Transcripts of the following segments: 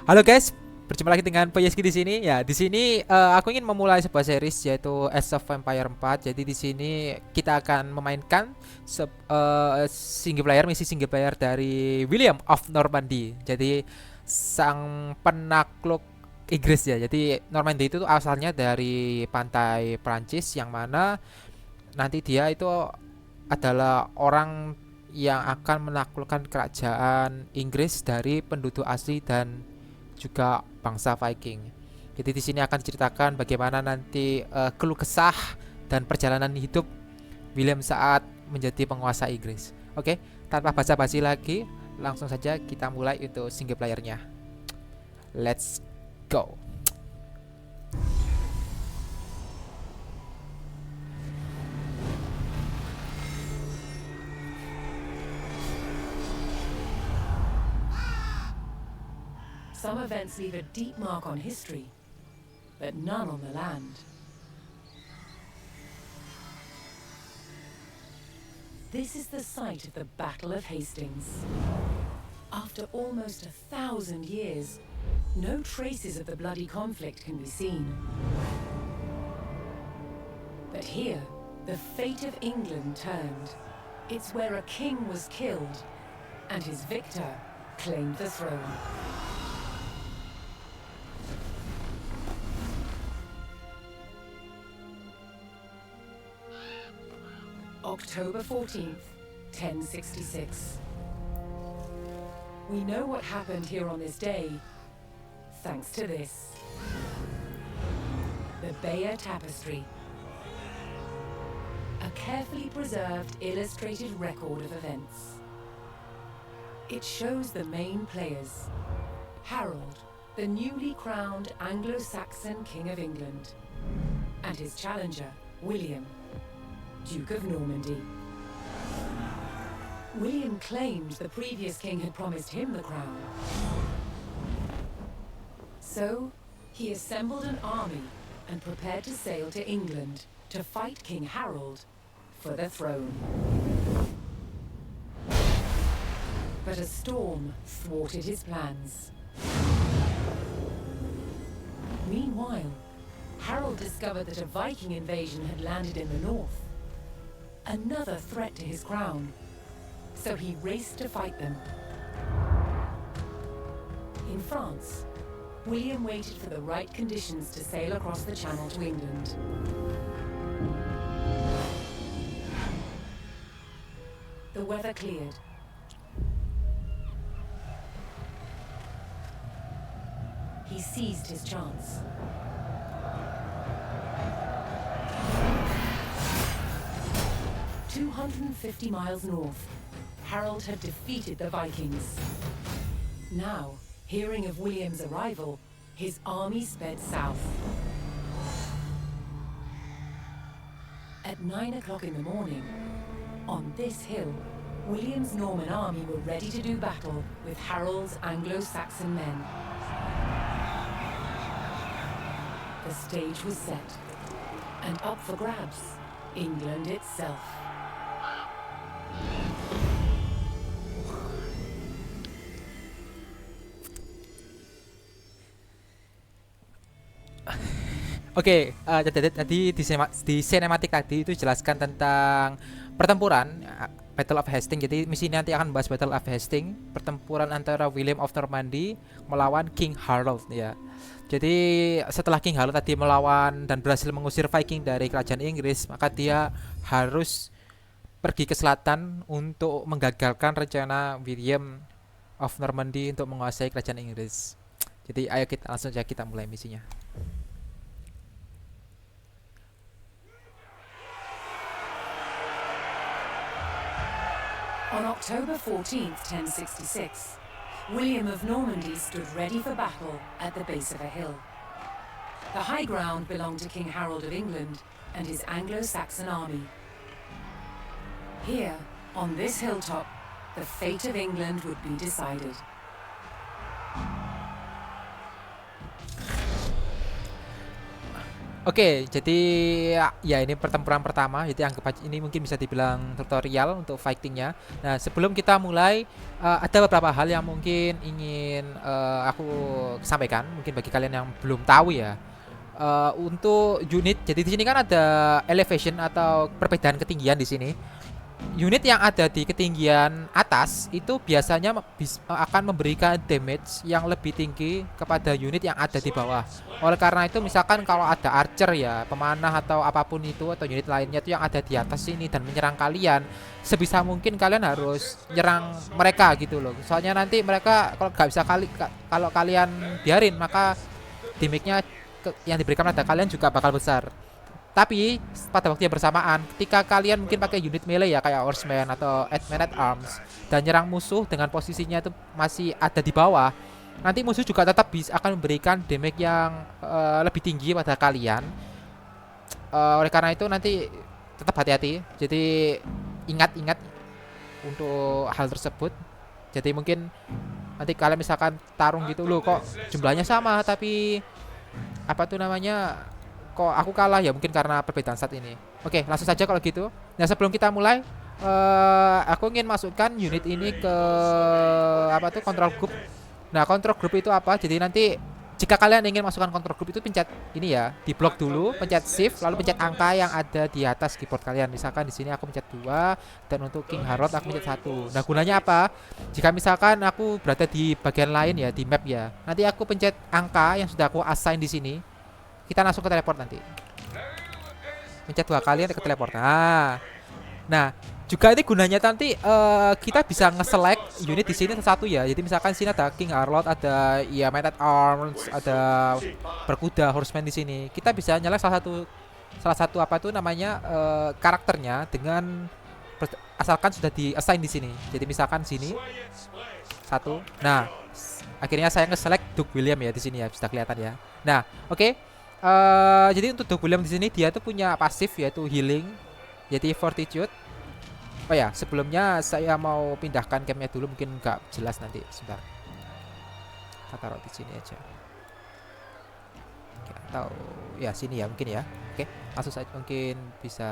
Halo guys, berjumpa lagi dengan Peyeski di sini. Ya, di sini aku ingin memulai sebuah series yaitu Age of Empire 4. Jadi di sini kita akan memainkan single player, misi single player dari William of Normandy. Jadi sang penakluk Inggris ya. Jadi Normandy itu asalnya dari pantai Prancis yang mana nanti dia itu adalah orang yang akan menaklukkan kerajaan Inggris dari penduduk asli dan juga bangsa Viking. Jadi di sini akan diceritakan bagaimana nanti keluh kesah dan perjalanan hidup William saat menjadi penguasa Inggris. Oke, tanpa basa-basi lagi, langsung saja kita mulai untuk single playernya. Let's go. Some events leave a deep mark on history, but none on the land. This is the site of the Battle of Hastings. After almost 1,000 years, no traces of the bloody conflict can be seen. But here, the fate of England turned. It's where a king was killed, and his victor claimed the throne. October 14th, 1066. We know what happened here on this day, thanks to this. The Bayeux Tapestry. A carefully preserved illustrated record of events. It shows the main players. Harold, the newly crowned Anglo-Saxon King of England, and his challenger, William, Duke of Normandy. William claimed the previous king had promised him the crown. So, he assembled an army and prepared to sail to England to fight King Harold for the throne. But a storm thwarted his plans. Meanwhile, Harold discovered that a Viking invasion had landed in the north. Another threat to his crown, so he raced to fight them. In France, William waited for the right conditions to sail across the Channel to England. The weather cleared. He seized his chance. 250 miles north, Harold had defeated the Vikings. Now, hearing of William's arrival, his army sped south. At 9 o'clock in the morning, on this hill, William's Norman army were ready to do battle with Harold's Anglo-Saxon men. The stage was set, and up for grabs, England itself. Oke, tadi di sinematik tadi itu jelaskan tentang pertempuran Battle of Hastings. Jadi misi ini nanti akan membahas Battle of Hastings, pertempuran antara William of Normandy melawan King Harold ya. Jadi setelah King Harold tadi melawan dan berhasil mengusir Viking dari kerajaan Inggris, maka dia harus pergi ke selatan untuk menggagalkan rencana William of Normandy untuk menguasai kerajaan Inggris. Jadi ayo kita langsung saja kita mulai misinya. On October 14th, 1066, William of Normandy stood ready for battle at the base of a hill. The high ground belonged to King Harold of England and his Anglo-Saxon army. Here, on this hilltop, the fate of England would be decided. Oke, jadi ya ini pertempuran pertama, jadi anggap aja ini mungkin bisa dibilang tutorial untuk fightingnya. Nah, sebelum kita mulai, ada beberapa hal yang mungkin ingin aku sampaikan, mungkin bagi kalian yang belum tahu ya. Untuk unit, jadi di sini kan ada elevation atau perbedaan ketinggian di sini. Unit yang ada di ketinggian atas itu biasanya akan memberikan damage yang lebih tinggi kepada unit yang ada di bawah. Oleh karena itu misalkan kalau ada archer ya, pemanah atau apapun itu atau unit lainnya itu yang ada di atas sini dan menyerang kalian, sebisa mungkin kalian harus nyerang mereka gitu loh. Soalnya nanti mereka kalau nggak bisa kalau kalian biarin maka damage-nya yang diberikan pada kalian juga bakal besar. Tapi pada waktu yang bersamaan, ketika kalian mungkin pakai unit melee ya kayak horseman atau man at arms dan nyerang musuh dengan posisinya itu masih ada di bawah, nanti musuh juga tetap bisa akan memberikan damage yang lebih tinggi pada kalian. Oleh karena itu nanti tetap hati-hati. Jadi ingat-ingat untuk hal tersebut. Jadi mungkin nanti kalian misalkan tarung gitu loh kok jumlahnya sama tapi apa tuh namanya kok aku kalah ya mungkin karena perbedaan saat ini. Oke, langsung saja kalau gitu. Nah, sebelum kita mulai aku ingin masukkan unit ini ke apa tuh control group. Nah, control group itu apa? Jadi nanti jika kalian ingin masukkan control group itu pencet ini ya, di blok dulu, pencet shift lalu pencet angka yang ada di atas keyboard kalian. Misalkan di sini aku pencet 2 dan untuk King Harold aku pencet 1. Nah, gunanya apa? Jika misalkan aku berada di bagian lain ya, di map ya. Nanti aku pencet angka yang sudah aku assign di sini. Kita langsung ke teleport nanti. Pencet 2 kali nanti ke teleport. Nah, juga ini gunanya nanti kita bisa nge-select unit di sini satu ya. Jadi misalkan sini ada King Harold, ada ya Man at Arms, ada berkuda horseman di sini. Kita bisa nyala salah satu apa tuh namanya karakternya dengan asalkan sudah di-assign di sini. Jadi misalkan sini satu. Nah, akhirnya saya nge-select Duke William ya di sini ya, bisa kelihatan ya. Nah, oke. Jadi untuk Duke William di sini dia tuh punya pasif yaitu healing, jadi fortitude. Oh ya, sebelumnya saya mau pindahkan campnya dulu, mungkin nggak jelas nanti. Sebentar, kita taruh di sini aja. Oke, atau ya sini ya mungkin ya. Oke, langsung saja mungkin bisa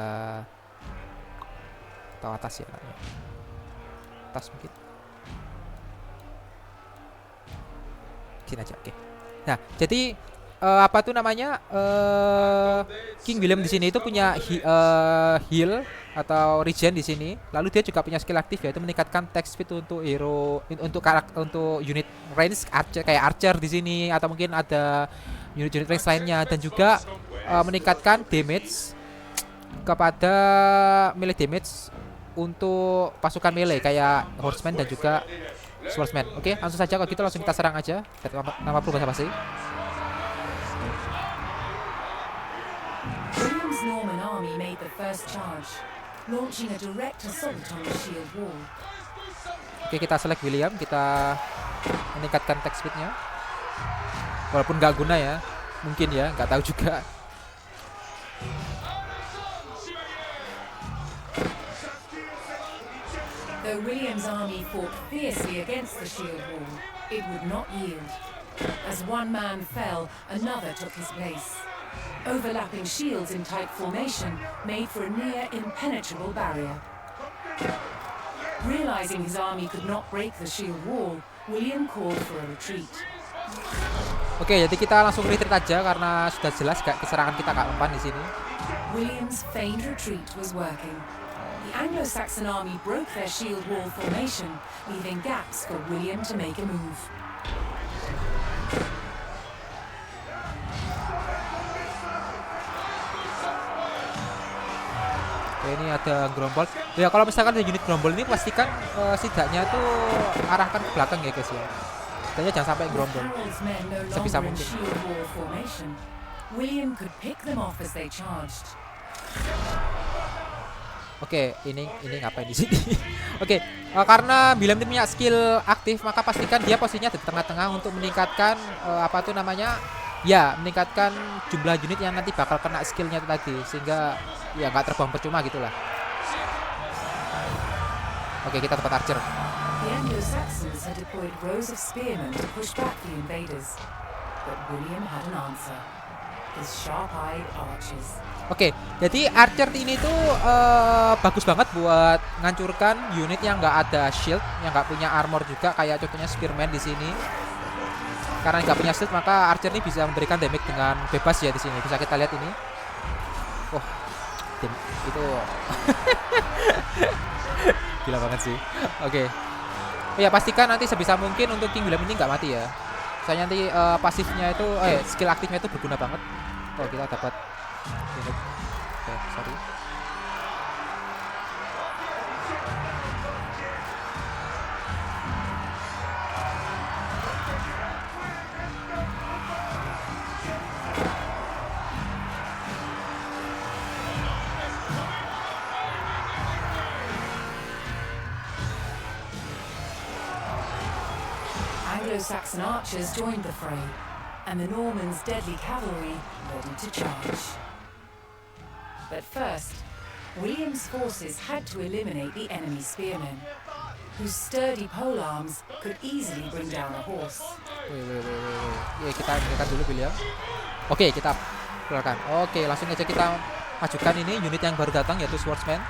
atau atas ya, atas mungkin. Sini aja, oke. Nah, jadi apa tuh namanya King William di sini itu punya heal atau regen di sini. Lalu dia juga punya skill aktif yaitu meningkatkan attack speed untuk hero untuk karakter untuk unit range archer kayak archer di sini atau mungkin ada unit-unit range lainnya dan juga meningkatkan damage kepada melee damage untuk pasukan melee kayak horseman dan juga swordsman. Oke, langsung saja kalau gitu langsung kita serang aja. Nama perlu basa-basi. William's Norman army made the first charge, launching a direct assault on the shield wall. Oke, kita select William, kita meningkatkan attack speednya. Walaupun nggak guna ya, mungkin ya, nggak tahu juga. Though William's army fought fiercely against the shield wall, it would not yield. As one man fell, another took his place. Overlapping shields in tight formation made for a near impenetrable barrier. Realizing his army could not break the shield wall, William called for a retreat. Oke, jadi kita langsung retreat aja karena sudah jelas keserangan kita gak mempan di sini. William's feigned retreat was working. The Anglo-Saxon army broke their shield wall formation, leaving gaps for William to make a move. Oke, ini ada Grombol. Ya kalau misalkan ada unit Grombol ini pastikan setidaknya tuh arahkan ke belakang ya guys ya. Setidaknya jangan sampai Grombol. Sebisa mungkin. William could pick them off as they charged. Oke, ini ngapain di sini? Oke, karena William ini punya skill aktif, maka pastikan dia posisinya di tengah-tengah untuk meningkatkan apa tuh namanya? Ya, meningkatkan jumlah unit yang nanti bakal kena skillnya itu tadi, sehingga ya nggak terbuang percuma gitulah. Oke, kita tempat archer. The Anglo-Saxons had deployed rows of spearmen to push back the invaders, but William had an answer. his sharp-eyed archers. Oke, jadi Archer ini tuh bagus banget buat ngancurkan unit yang nggak ada shield, yang nggak punya armor juga, kayak contohnya Spearman di sini. Karena nggak punya shield, maka Archer ini bisa memberikan damage dengan bebas ya di sini. Bisa kita lihat ini. Wah, itu gila banget sih. Oke. Oh ya, pastikan nanti sebisa mungkin untuk King William ini nggak mati ya. Soalnya nanti pasifnya itu, skill aktifnya itu berguna banget. Oh, kita dapat unit. Oke, sorry. Anglo-Saxon archers joined the fray, and the Normans' deadly cavalry ready to charge. But first, William's forces had to eliminate the enemy spearmen, whose sturdy polearms could easily bring down a horse. Ya, kita dengarkan dulu William. Oke, kita keluarkan. Oke, langsung aja kita majukan ini unit yang baru datang, yaitu Swordsman.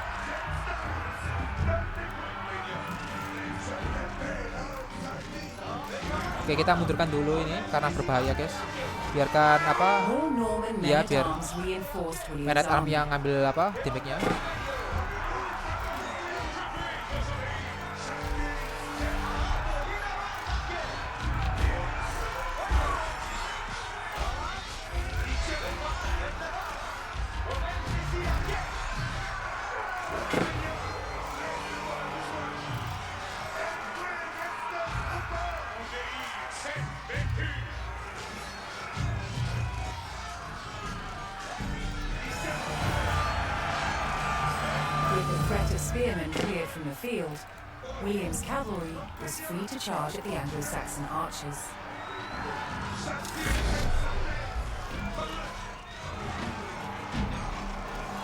Oke, kita mundurkan dulu ini karena berbahaya, guys. Biarkan apa? More Norman Iya, biar men-at-arms reinforced Men William's at Arm army. yang ngambil apa? Damage-nya. With the threat of spearmen cleared from the field, William's cavalry was free to charge at the Anglo-Saxon archers.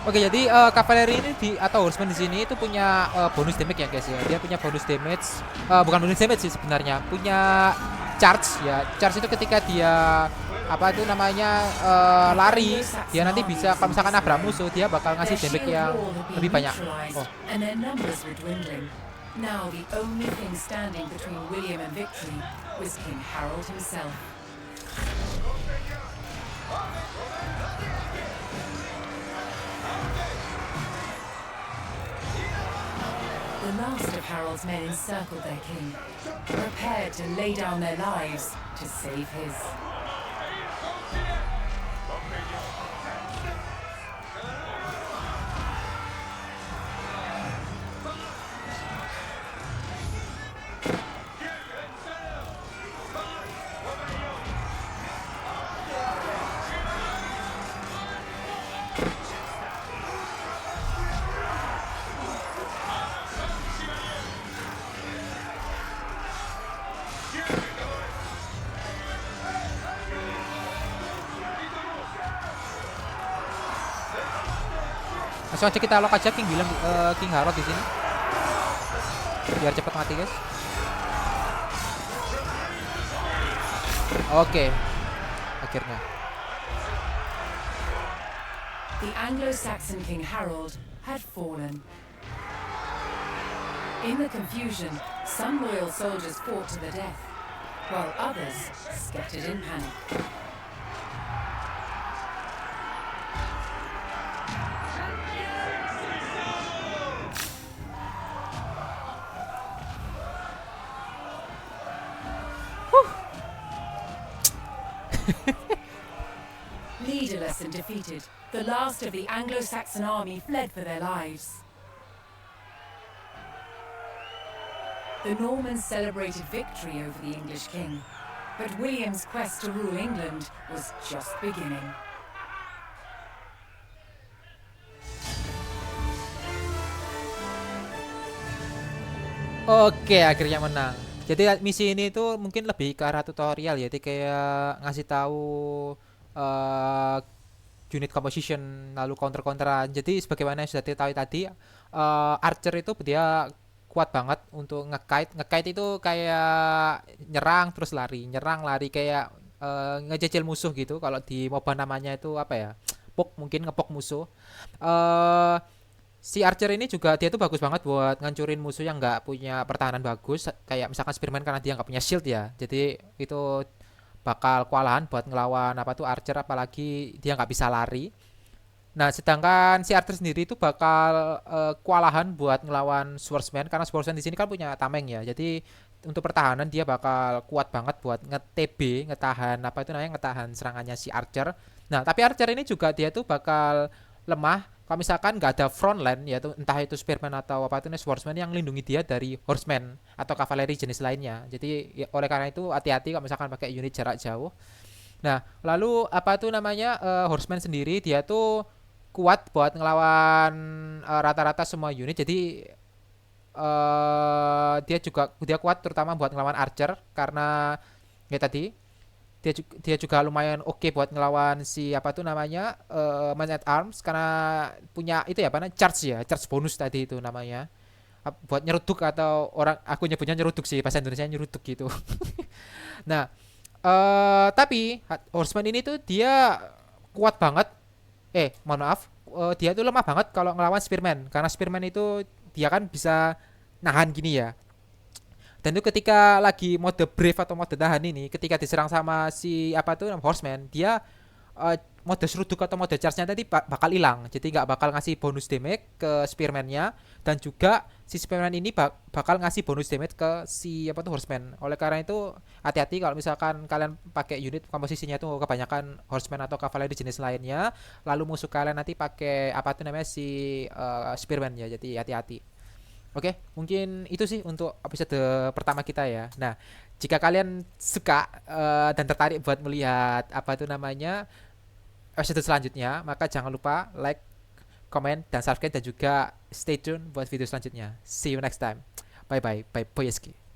Oke, jadi kavaleri ini atau horseman di sini itu punya bonus damage ya, guys ya. Dia punya bonus damage, bukan bonus damage sih sebenarnya, punya charge ya. Charge itu ketika dia apa itu namanya lari, dia nanti bisa kalau misalkan nabrak musuh, dia bakal ngasih Their damage shield yang wall had been lebih banyak. neutralized, Oh, and their numbers were dwindling. Now the only thing standing between William and victory was King Harold himself. The last of Harold's men encircled their king, prepared to lay down their lives to save his. langsung aja kita lock aja King William, King Harold di sini. Biar cepat mati, guys. Oke. Akhirnya. The Anglo-Saxon King Harold had fallen. In the confusion, some loyal soldiers fought to the death, while others scattered in panic. Leaderless and defeated, the last of the Anglo-Saxon army fled for their lives. The Normans celebrated victory over the English king, but William's quest to rule England was just beginning. Oke, akhirnya menang. Jadi misi ini tuh mungkin lebih ke arah tutorial ya, jadi kayak ngasih tahu eh, unit composition lalu counter-counteran. Jadi sebagaimana yang sudah diketahui tadi, Archer itu dia kuat banget untuk ngekite. Ngekite itu kayak nyerang terus lari, nyerang lari kayak ngececil musuh gitu. Kalau di MOBA namanya itu apa ya? Poke, mungkin ngepok musuh. eh Si Archer ini juga dia tuh bagus banget buat ngancurin musuh yang nggak punya pertahanan bagus, kayak misalkan Spearman karena dia nggak punya shield ya. Jadi itu bakal kewalahan buat ngelawan apa tuh Archer, apalagi dia nggak bisa lari. Nah, sedangkan si Archer sendiri itu bakal kewalahan buat ngelawan Swordsman karena Swordsman di sini kan punya tameng ya. Jadi untuk pertahanan dia bakal kuat banget buat nge-TB, ngetahan apa itu namanya, ngetahan serangannya si Archer. Nah, tapi Archer ini juga dia tuh bakal lemah kalau misalkan nggak ada front line, yaitu entah itu Spearman atau apa itu Swordsman yang lindungi dia dari Horseman atau kavaleri jenis lainnya. Jadi ya, oleh karena itu hati-hati kalau misalkan pakai unit jarak jauh. Nah, lalu apa tuh namanya, Horseman sendiri dia tuh kuat buat ngelawan rata-rata semua unit. Jadi dia kuat terutama buat ngelawan Archer karena ya tadi dia juga lumayan oke buat ngelawan si apa tuh namanya, Man at Arms karena punya itu ya apa namanya, charge bonus tadi itu namanya. Buat nyeruduk, atau orang aku nyebutnya nyeruduk sih, bahasa Indonesia nyeruduk gitu. Nah, tapi Horseman ini tuh dia kuat banget. Mohon maaf, dia tuh lemah banget kalau ngelawan Spearman karena Spearman itu dia kan bisa nahan gini ya. Dan itu ketika lagi mode brave atau mode tahan ini, ketika diserang sama si apa tuh Horseman, dia mode seruduk atau mode charge-nya tadi bakal hilang. Jadi nggak bakal ngasih bonus damage ke Spearman-nya, dan juga si Spearman ini bakal ngasih bonus damage ke si apa tuh Horseman. Oleh karena itu hati-hati kalau misalkan kalian pakai unit komposisinya itu kebanyakan Horseman atau Cavalry jenis lainnya, lalu musuh kalian nanti pakai apa tuh namanya si Spearman ya. Jadi hati-hati. Oke, mungkin itu sih untuk episode pertama kita ya. Nah, jika kalian suka dan tertarik buat melihat apa itu namanya episode selanjutnya, maka jangan lupa like, comment, dan subscribe, dan juga stay tune buat video selanjutnya. See you next time. Bye bye, bye Boyeski.